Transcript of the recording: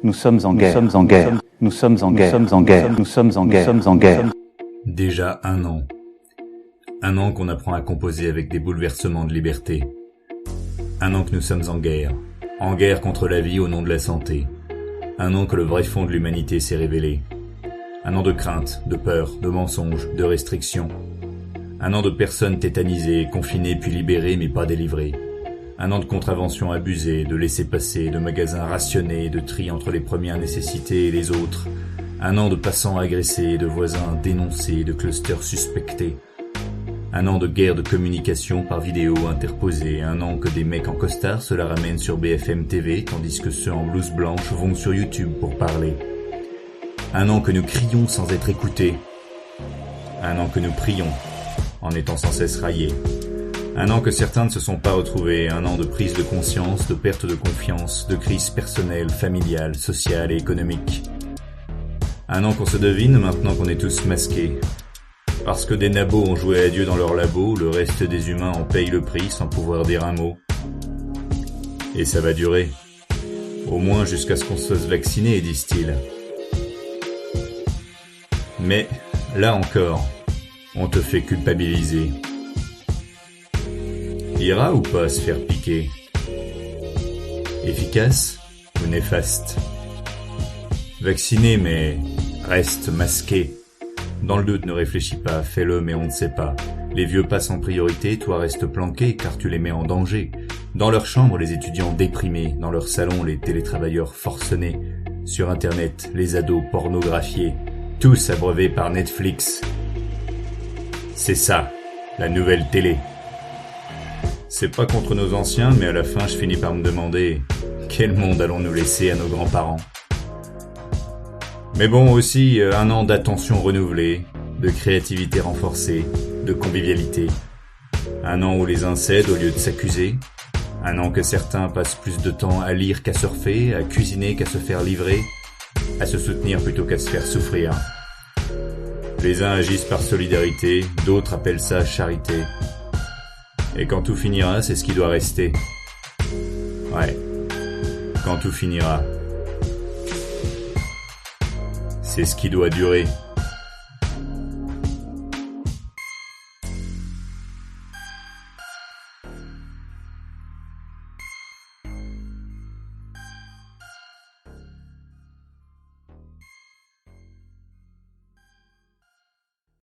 Nous sommes en guerre. Nous sommes en guerre. Nous sommes en guerre. Nous sommes en guerre. Nous sommes en guerre. Nous sommes en guerre. Déjà 1 an. 1 an qu'on apprend à composer avec des bouleversements de liberté. 1 an que nous sommes en guerre. En guerre contre la vie au nom de la santé. 1 an que le vrai fond de l'humanité s'est révélé. 1 an de crainte, de peur, de mensonges, de restrictions. 1 an de personnes tétanisées, confinées puis libérées mais pas délivrées. 1 an de contraventions abusées, de laissez-passer, de magasins rationnés, de tri entre les premières nécessités et les autres. 1 an de passants agressés, de voisins dénoncés, de clusters suspectés. 1 an de guerre de communication par vidéo interposée. 1 an que des mecs en costard se la ramènent sur BFM TV, tandis que ceux en blouse blanche vont sur YouTube pour parler. 1 an que nous crions sans être écoutés. 1 an que nous prions, en étant sans cesse raillés. 1 an que certains ne se sont pas retrouvés. 1 an de prise de conscience, de perte de confiance, de crise personnelle, familiale, sociale et économique. 1 an qu'on se devine maintenant qu'on est tous masqués. Parce que des nabos ont joué à Dieu dans leur labo, le reste des humains en paye le prix sans pouvoir dire un mot. Et ça va durer. Au moins jusqu'à ce qu'on se fasse vacciner, disent-ils. Mais, là encore, on te fait culpabiliser. Ira ou pas se faire piquer? Efficace ou néfaste? Vacciné mais reste masqué. Dans le doute, ne réfléchis pas, fais-le mais on ne sait pas. Les vieux passent en priorité, toi reste planqué car tu les mets en danger. Dans leur chambre, les étudiants déprimés, dans leur salon, les télétravailleurs forcenés, sur internet, les ados pornographiés, tous abreuvés par Netflix. C'est ça, la nouvelle télé. C'est pas contre nos anciens, mais à la fin je finis par me demander quel monde allons-nous laisser à nos grands-parents. Mais bon, aussi 1 an d'attention renouvelée, de créativité renforcée, de convivialité. 1 an où les uns cèdent au lieu de s'accuser. 1 an que certains passent plus de temps à lire qu'à surfer, à cuisiner qu'à se faire livrer, à se soutenir plutôt qu'à se faire souffrir. Les uns agissent par solidarité, d'autres appellent ça charité. Et quand tout finira, c'est ce qui doit rester. Ouais, quand tout finira. C'est ce qui doit durer.